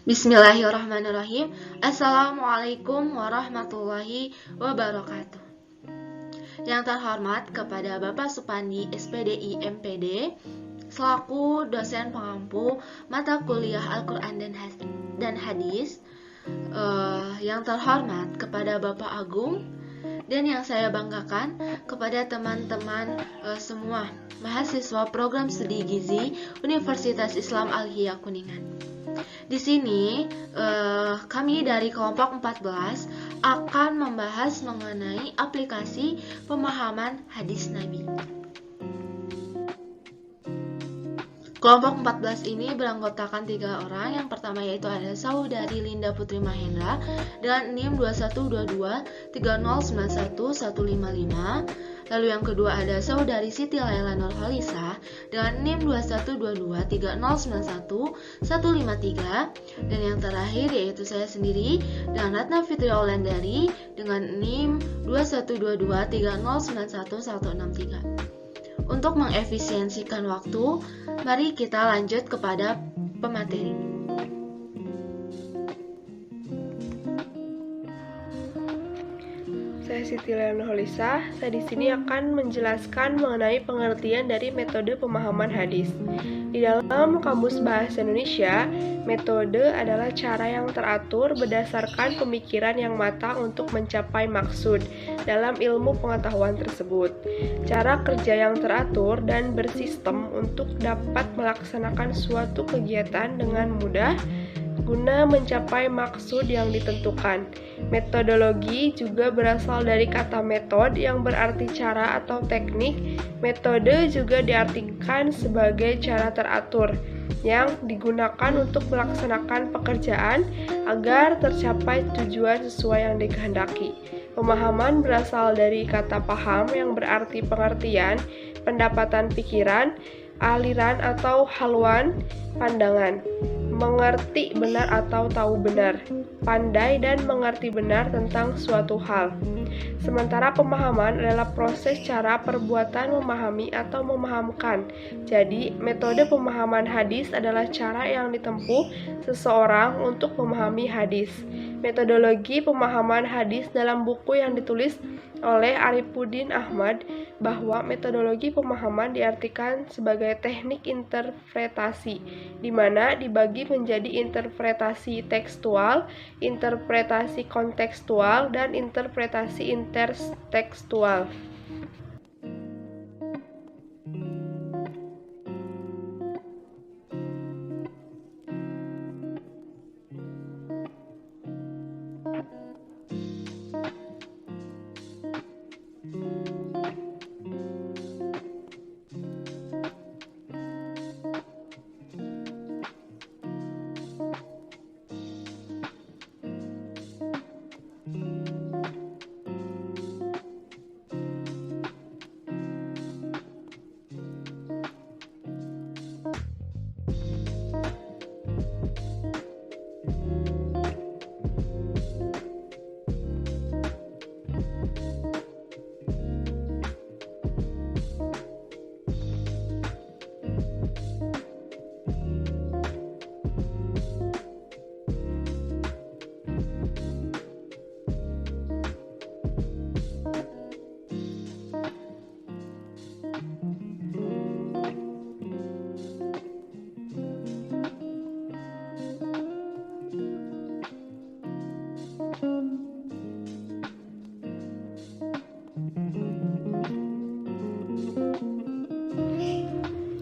Bismillahirrahmanirrahim. Assalamualaikum warahmatullahi wabarakatuh. Yang terhormat kepada Bapak Supandi SPDI MPD selaku dosen pengampu mata kuliah Al-Quran dan Hadis, yang terhormat kepada Bapak Agung, dan yang saya banggakan kepada teman-teman semua mahasiswa program studi gizi Universitas Islam Al-Hiyah Kuningan. Di sini kami dari kelompok 14 akan membahas mengenai aplikasi pemahaman hadis Nabi. Kelompok 14 ini beranggotakan 3 orang. Yang pertama yaitu ada Saudari Linda Putri Mahendra dengan NIM 212230911155. Lalu yang kedua ada Saudari Siti Laila Nurholisa dengan NIM 212230911153. Dan yang terakhir yaitu saya sendiri dengan Ratna Fitri Aulandari dengan NIM 212230911163. Untuk mengefisiensikan waktu, mari kita lanjut kepada pemateri. Saya Siti Laila Nurholisa. Saya di sini akan menjelaskan mengenai pengertian dari metode pemahaman hadis. Di dalam Kamus Bahasa Indonesia, metode adalah cara yang teratur berdasarkan pemikiran yang matang untuk mencapai maksud dalam ilmu pengetahuan tersebut. Cara kerja yang teratur dan bersistem untuk dapat melaksanakan suatu kegiatan dengan mudah guna mencapai maksud yang ditentukan. Metodologi juga berasal dari kata metode yang berarti cara atau teknik. Metode juga diartikan sebagai cara teratur yang digunakan untuk melaksanakan pekerjaan agar tercapai tujuan sesuai yang dikehendaki. Pemahaman berasal dari kata paham yang berarti pengertian, pendapatan pikiran, aliran atau haluan pandangan. Mengerti benar atau tahu benar, pandai dan mengerti benar tentang suatu hal. Sementara pemahaman adalah proses cara perbuatan memahami atau memahamkan. Jadi, metode pemahaman hadis adalah cara yang ditempuh seseorang untuk memahami hadis. Metodologi pemahaman hadis dalam buku yang ditulis oleh Arifuddin Ahmad bahwa metodologi pemahaman diartikan sebagai teknik interpretasi, di mana dibagi menjadi interpretasi tekstual, interpretasi kontekstual, dan interpretasi intertekstual.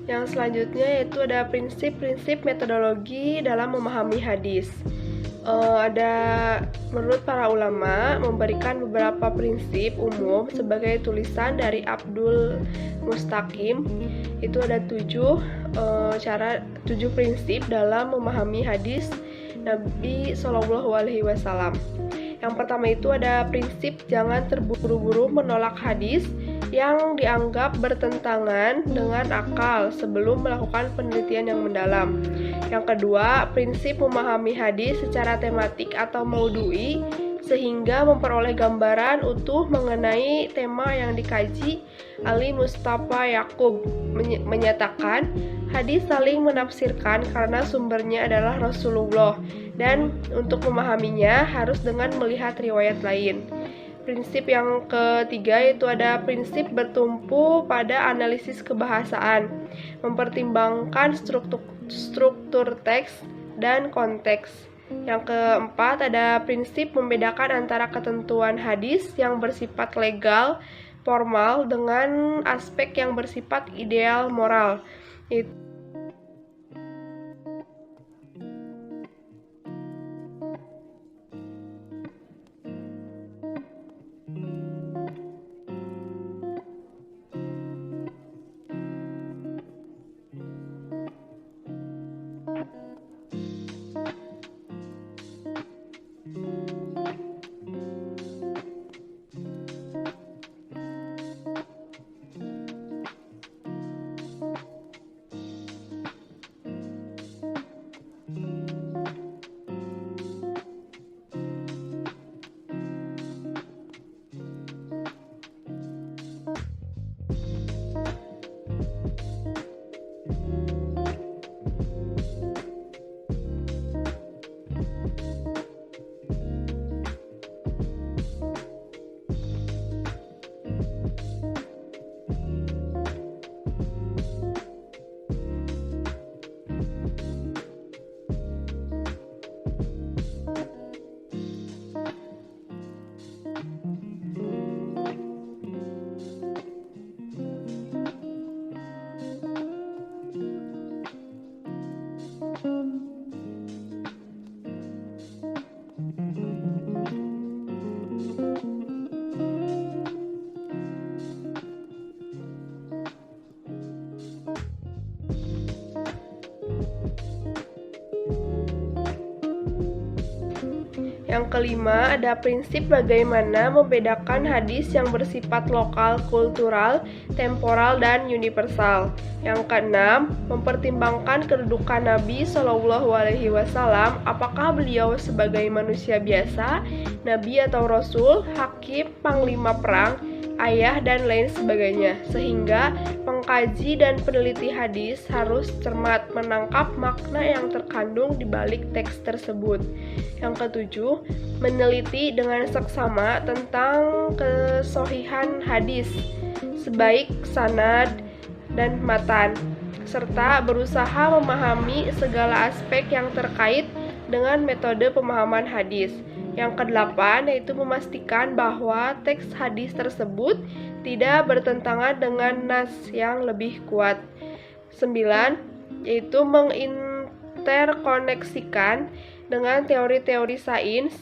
Yang selanjutnya yaitu ada prinsip-prinsip metodologi dalam memahami hadis. Menurut para ulama memberikan beberapa prinsip umum sebagai tulisan dari Abdul Mustaqim. Itu ada 7 prinsip dalam memahami hadis Nabi SAW. Yang pertama itu ada prinsip jangan terburu-buru menolak hadis yang dianggap bertentangan dengan akal sebelum melakukan penelitian yang mendalam. Yang kedua, prinsip memahami hadis secara tematik atau maudhu'i sehingga memperoleh gambaran utuh mengenai tema yang dikaji. Ali Mustafa Yakub menyatakan, hadis saling menafsirkan karena sumbernya adalah Rasulullah, dan untuk memahaminya harus dengan melihat riwayat lain. Prinsip yang ketiga yaitu ada prinsip bertumpu pada analisis kebahasaan, mempertimbangkan struktur teks dan konteks. Yang keempat ada prinsip membedakan antara ketentuan hadis yang bersifat legal, formal dengan aspek yang bersifat ideal moral. Yang kelima, ada prinsip bagaimana membedakan hadis yang bersifat lokal, kultural, temporal, dan universal. Yang keenam, mempertimbangkan kedudukan Nabi Shallallahu Alaihi Wasallam, apakah beliau sebagai manusia biasa, nabi atau rasul, hakim, panglima perang, ayah, dan lain sebagainya. Sehingga pengkaji dan peneliti hadis harus cermat menangkap makna yang terkandung di balik teks tersebut. Yang ketujuh, meneliti dengan seksama tentang kesohihan hadis, sebaik sanad dan matan, serta berusaha memahami segala aspek yang terkait dengan metode pemahaman hadis. Yang kedelapan yaitu memastikan bahwa teks hadis tersebut tidak bertentangan dengan nas yang lebih kuat. 9 yaitu menginterkoneksikan dengan teori-teori sains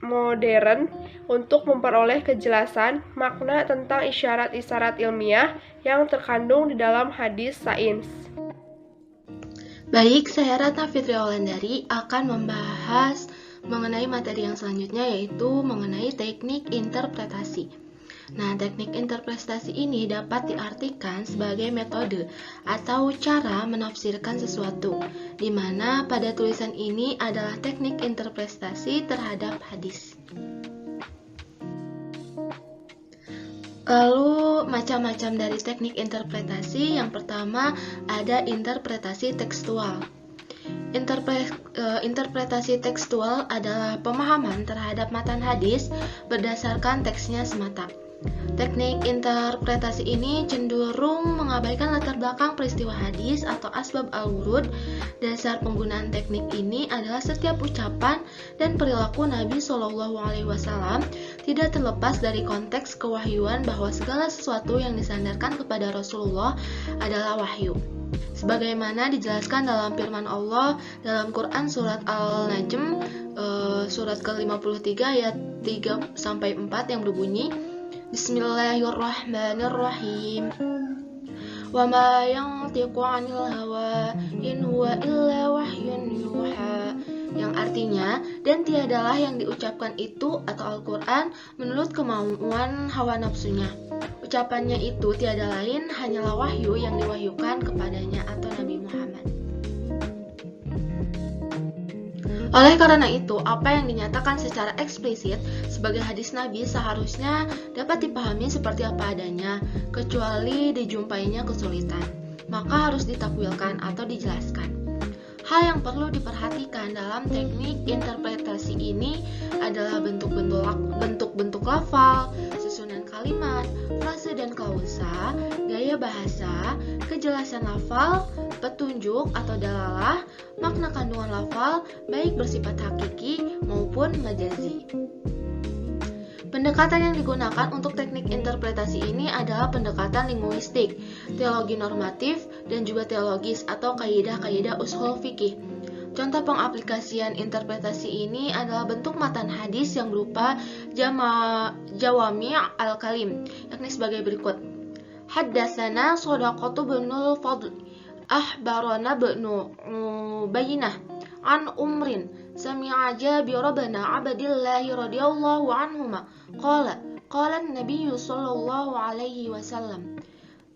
modern untuk memperoleh kejelasan makna tentang isyarat-isyarat ilmiah yang terkandung di dalam hadis sains. Baik, saya Ratna Fitri Aulandari akan membahas mengenai materi yang selanjutnya, yaitu mengenai teknik interpretasi. Nah, teknik interpretasi ini dapat diartikan sebagai metode atau cara menafsirkan sesuatu, di mana pada tulisan ini adalah teknik interpretasi terhadap hadis. Lalu, macam-macam dari teknik interpretasi. Yang pertama, ada interpretasi tekstual. Interpretasi tekstual adalah pemahaman terhadap matan hadis berdasarkan teksnya semata. Teknik interpretasi ini cenderung mengabaikan latar belakang peristiwa hadis atau asbab al-wurud. Dasar penggunaan teknik ini adalah setiap ucapan dan perilaku Nabi Shallallahu Alaihi Wasallam tidak terlepas dari konteks kewahyuan bahwa segala sesuatu yang disandarkan kepada Rasulullah adalah wahyu. Sebagaimana dijelaskan dalam firman Allah dalam Quran surat Al-Najm surat ke-53 ayat 3-4 yang berbunyi, Bismillahirrahmanirrahim. Wa ma yantiqu 'anil hawa in huwa illa wahyun yuha. Yang artinya, dan tiadalah yang diucapkan itu atau Al-Quran menurut kemauan hawa nafsunya. Ucapannya itu tiada lain hanyalah wahyu yang diwahyukan kepadanya atau Nabi Muhammad. Oleh karena itu, apa yang dinyatakan secara eksplisit sebagai hadis Nabi seharusnya dapat dipahami seperti apa adanya, kecuali dijumpainya kesulitan, maka harus ditakwilkan atau dijelaskan. Hal yang perlu diperhatikan dalam teknik interpretasi ini adalah bentuk-bentuk lafal, susunan kalimat, frase dan klausa, gaya bahasa, kejelasan lafal, petunjuk atau dalalah, makna kandungan lafal, baik bersifat hakiki maupun majazi. Pendekatan yang digunakan untuk teknik interpretasi ini adalah pendekatan linguistik, teologi normatif, dan juga teologis atau kaidah-kaidah ushul fikih. Contoh pengaplikasian interpretasi ini adalah bentuk matan hadis yang berupa jawami' al-kalim, yakni sebagai berikut. Haddatsana Shadaqatu binul Fadl, ahbarana bnu Ubayyinah, an Umrin, sami'a Jabir bin Abdillah radhiyallahu anhuma qala an-nabiy sallallahu alaihi wasallam,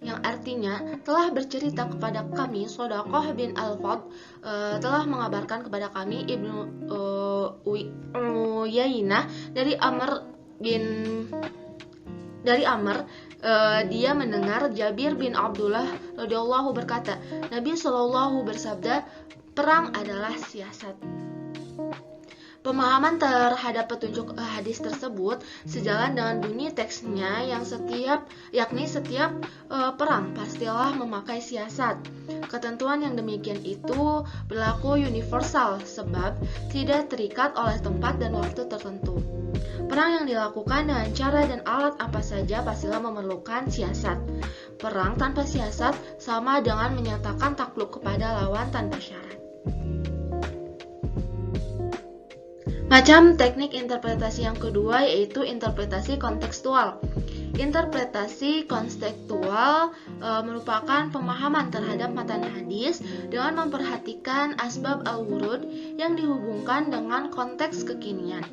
yang artinya telah bercerita kepada kami Shadaqah bin Al-Fadl telah mengabarkan kepada kami Ibnu Uyainah dari Amr dia mendengar Jabir bin Abdullah radhiyallahu berkata, Nabi sallallahu bersabda, perang adalah siasat. Pemahaman terhadap petunjuk hadis tersebut sejalan dengan bunyi teksnya yang setiap perang pastilah memakai siasat. Ketentuan yang demikian itu berlaku universal sebab tidak terikat oleh tempat dan waktu tertentu. Perang yang dilakukan dengan cara dan alat apa saja pastilah memerlukan siasat. Perang tanpa siasat sama dengan menyatakan takluk kepada lawan tanpa syarat. Macam teknik interpretasi yang kedua yaitu interpretasi kontekstual. Interpretasi kontekstual merupakan pemahaman terhadap matan hadis dengan memperhatikan asbab al-wurud yang dihubungkan dengan konteks kekinian.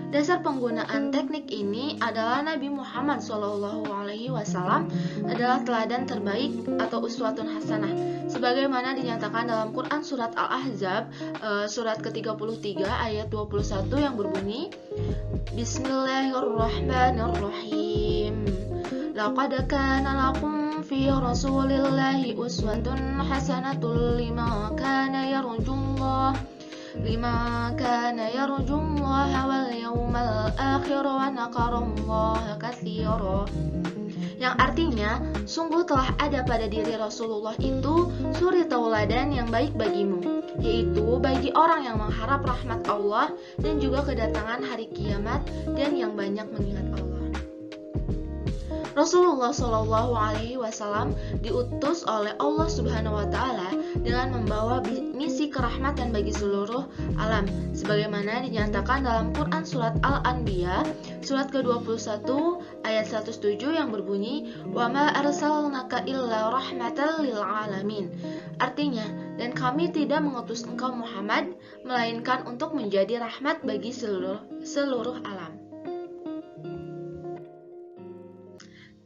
Dasar penggunaan teknik ini adalah Nabi Muhammad SAW adalah teladan terbaik atau uswatun hasanah, sebagaimana dinyatakan dalam Quran surat Al-Ahzab surat ke-33 ayat 21 yang berbunyi, Bismillahirrahmanirrahim. Laqad kana lakum fi Rasulillahi uswatun hasanatun liman kana yarjullaha wal yawmal akhir wa naqarallaha katsira. Yang artinya, sungguh telah ada pada diri Rasulullah itu suri tauladan yang baik bagimu, yaitu bagi orang yang mengharap rahmat Allah dan juga kedatangan hari kiamat dan yang banyak mengingat Allah. Rasulullah Shallallahu Alaihi Wasallam diutus oleh Allah Subhanahu Wa Taala dengan membawa misi kerahmatan bagi seluruh alam, sebagaimana dinyatakan dalam Quran surat Al-Anbiya surat ke-21 ayat 107 yang berbunyi, Wa ma arsalnaka illa rahmatan lil alamin. Artinya, dan kami tidak mengutus engkau Muhammad melainkan untuk menjadi rahmat bagi seluruh alam.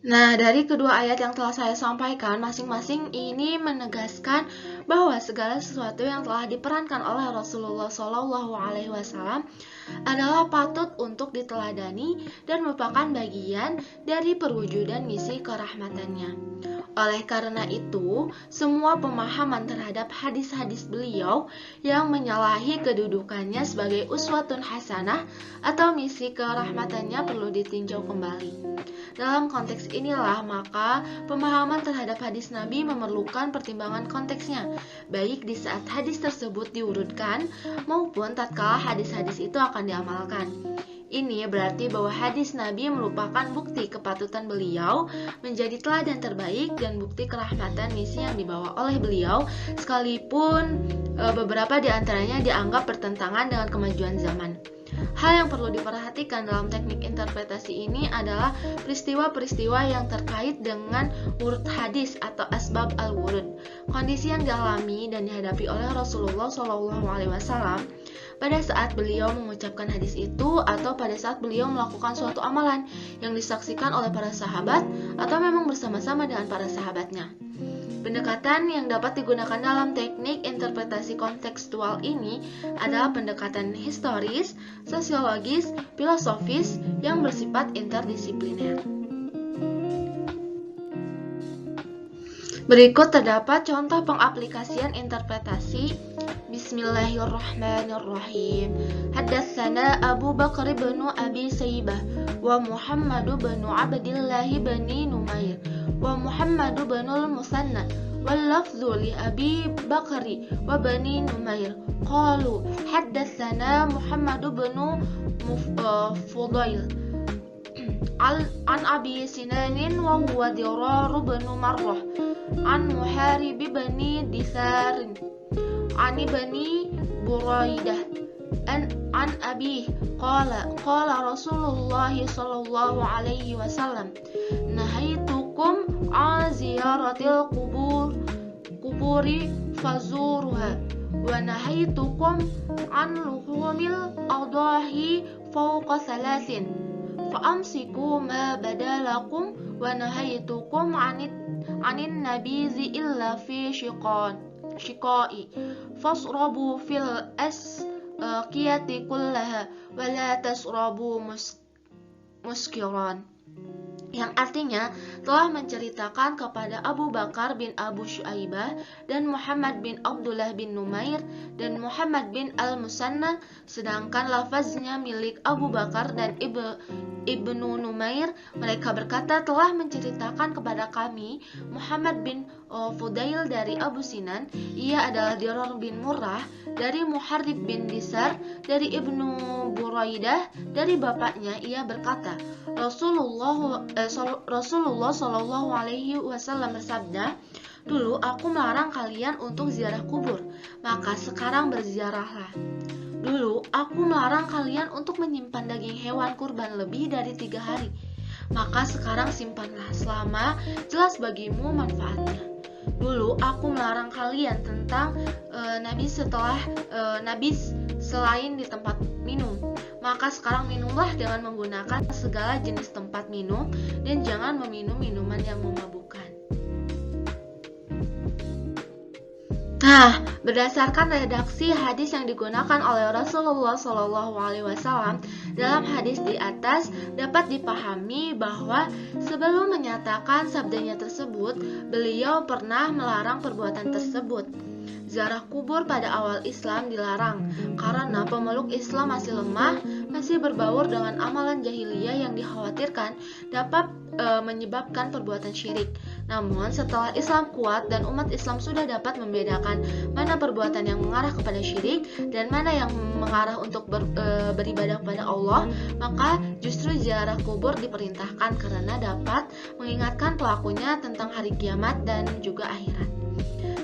Nah, dari kedua ayat yang telah saya sampaikan, masing-masing ini menegaskan bahwa segala sesuatu yang telah diperankan oleh Rasulullah SAW adalah patut untuk diteladani dan merupakan bagian dari perwujudan misi kerahmatannya. Oleh karena itu, semua pemahaman terhadap hadis-hadis beliau yang menyalahi kedudukannya sebagai uswatun hasanah atau misi kerahmatannya perlu ditinjau kembali. Dalam konteks inilah maka pemahaman terhadap hadis Nabi memerlukan pertimbangan konteksnya, baik di saat hadis tersebut diurutkan maupun tatkala hadis-hadis itu akan diamalkan. Ini berarti bahwa hadis Nabi merupakan bukti kepatutan beliau menjadi teladan terbaik dan bukti kerahmatan misi yang dibawa oleh beliau, sekalipun beberapa di antaranya dianggap bertentangan dengan kemajuan zaman. Hal yang perlu diperhatikan dalam teknik interpretasi ini adalah peristiwa-peristiwa yang terkait dengan urut hadis atau asbab al-wurud, kondisi yang dialami dan dihadapi oleh Rasulullah SAW pada saat beliau mengucapkan hadis itu atau pada saat beliau melakukan suatu amalan yang disaksikan oleh para sahabat atau memang bersama-sama dengan para sahabatnya. Pendekatan yang dapat digunakan dalam teknik interpretasi kontekstual ini adalah pendekatan historis, sosiologis, filosofis yang bersifat interdisipliner. Berikut terdapat contoh pengaplikasian interpretasi. Bismillahirrahmanirrahim. Haddatsana Abu Bakar bin Abi Saybah wa Muhammad bin Abdullah bin Numair wa Muhammad bin al-Musanna wal lafdhu li Abi Bakar wa Bani Numair qalu haddatsana Muhammad bin Fudail an Abi Sinanin wa huwa Dirar bin Marrah an Muharib bani Disar an bani Buraidah an Abi qala Rasulullah sallallahu alaihi wasallam nahaitukum an ziyaratil kuburi fazuruha wa nahaitukum an luhumil adahi fawqa thalathin fa'amsiku ma badalakum wa nahaitukum anin nabizi illa fi shiqai fasrabu fil asqiyati kullaha wa la tasrabu muskiran, yang artinya telah menceritakan kepada Abu Bakar bin Abu Syaibah dan Muhammad bin Abdullah bin Numair dan Muhammad bin al-Musanna, sedangkan lafaznya milik Abu Bakar dan Ibnu Numair. Mereka berkata telah menceritakan kepada kami Muhammad bin Fudail dari Abu Sinan, ia adalah Dirar bin Murrah, dari Muharib bin Disar, dari Ibnu Buraidah, dari bapaknya, ia berkata Rasulullah Shallallahu Alaihi Wasallam bersabda, dulu aku melarang kalian untuk ziarah kubur, maka sekarang berziarahlah. Dulu aku melarang kalian untuk menyimpan daging hewan kurban lebih dari 3 hari, maka sekarang simpanlah selama jelas bagimu manfaatnya. Dulu aku melarang kalian tentang nabis selain di tempat minum, maka sekarang minumlah dengan menggunakan segala jenis tempat minum dan jangan meminum minuman yang memabukkan. Nah, berdasarkan redaksi hadis yang digunakan oleh Rasulullah SAW dalam hadis di atas, dapat dipahami bahwa sebelum menyatakan sabdanya tersebut, beliau pernah melarang perbuatan tersebut. Ziarah kubur pada awal Islam dilarang karena pemeluk Islam masih lemah, masih berbaur dengan amalan jahiliyah yang dikhawatirkan dapat menyebabkan perbuatan syirik. Namun setelah Islam kuat dan umat Islam sudah dapat membedakan mana perbuatan yang mengarah kepada syirik dan mana yang mengarah untuk beribadah kepada Allah, maka justru ziarah kubur diperintahkan karena dapat mengingatkan pelakunya tentang hari kiamat dan juga akhirat.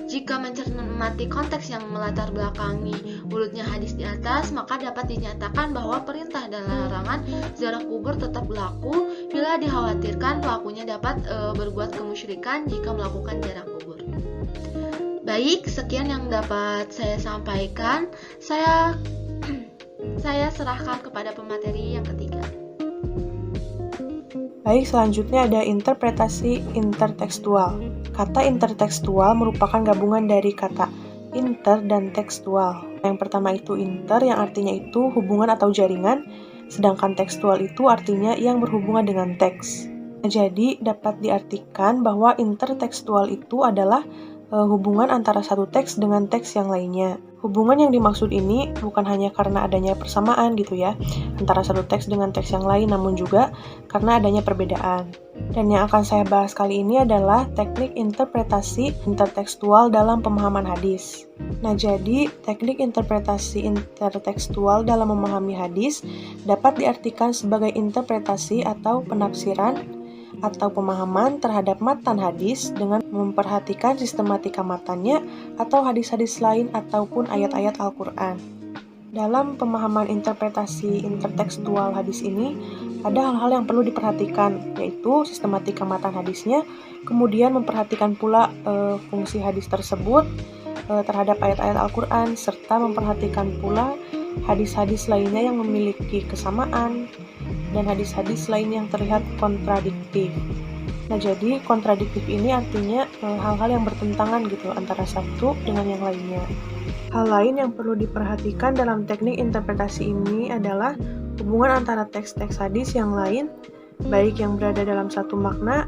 Jika mencermati konteks yang melatar belakangi urutnya hadis di atas, maka dapat dinyatakan bahwa perintah dan larangan ziarah kubur tetap berlaku bila dikhawatirkan pelakunya dapat berbuat kemusyrikan jika melakukan ziarah kubur. Baik, sekian yang dapat saya sampaikan. Saya serahkan kepada pemateri yang ketiga. Baik, selanjutnya ada interpretasi intertekstual. Kata intertekstual merupakan gabungan dari kata inter dan tekstual. Yang pertama itu inter, yang artinya itu hubungan atau jaringan, sedangkan tekstual itu artinya yang berhubungan dengan teks. Jadi dapat diartikan bahwa intertekstual itu adalah hubungan antara satu teks dengan teks yang lainnya. Hubungan yang dimaksud ini bukan hanya karena adanya persamaan gitu ya, antara satu teks dengan teks yang lain, namun juga karena adanya perbedaan. Dan yang akan saya bahas kali ini adalah teknik interpretasi intertekstual dalam pemahaman hadis. Nah, jadi teknik interpretasi intertekstual dalam memahami hadis dapat diartikan sebagai interpretasi atau penafsiran atau pemahaman terhadap matan hadis dengan memperhatikan sistematika matannya atau hadis-hadis lain ataupun ayat-ayat Al-Quran. Dalam pemahaman interpretasi intertekstual hadis ini, ada hal-hal yang perlu diperhatikan, yaitu sistematika matan hadisnya, kemudian memperhatikan pula fungsi hadis tersebut terhadap ayat-ayat Al-Quran, serta memperhatikan pula hadis-hadis lainnya yang memiliki kesamaan dan hadis-hadis lain yang terlihat kontradiktif. Nah, jadi kontradiktif ini artinya hal-hal yang bertentangan gitu antara satu dengan yang lainnya. Hal lain yang perlu diperhatikan dalam teknik interpretasi ini adalah hubungan antara teks-teks hadis yang lain, baik yang berada dalam satu makna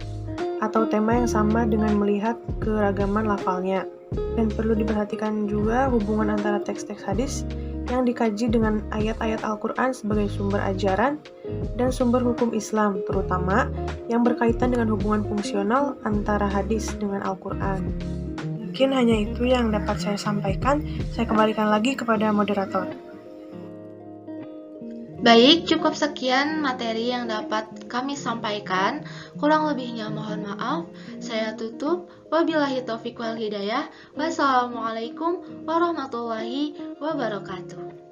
atau tema yang sama dengan melihat keragaman lafalnya. Dan perlu diperhatikan juga hubungan antara teks-teks hadis yang dikaji dengan ayat-ayat Al-Quran sebagai sumber ajaran dan sumber hukum Islam, terutama yang berkaitan dengan hubungan fungsional antara hadis dengan Al-Quran. Mungkin hanya itu yang dapat saya sampaikan. Saya kembalikan lagi kepada moderator. Baik, cukup sekian materi yang dapat kami sampaikan. Kurang lebihnya mohon maaf. Saya tutup. Wabillahi taufiq wal hidayah. Wassalamualaikum warahmatullahi wabarakatuh.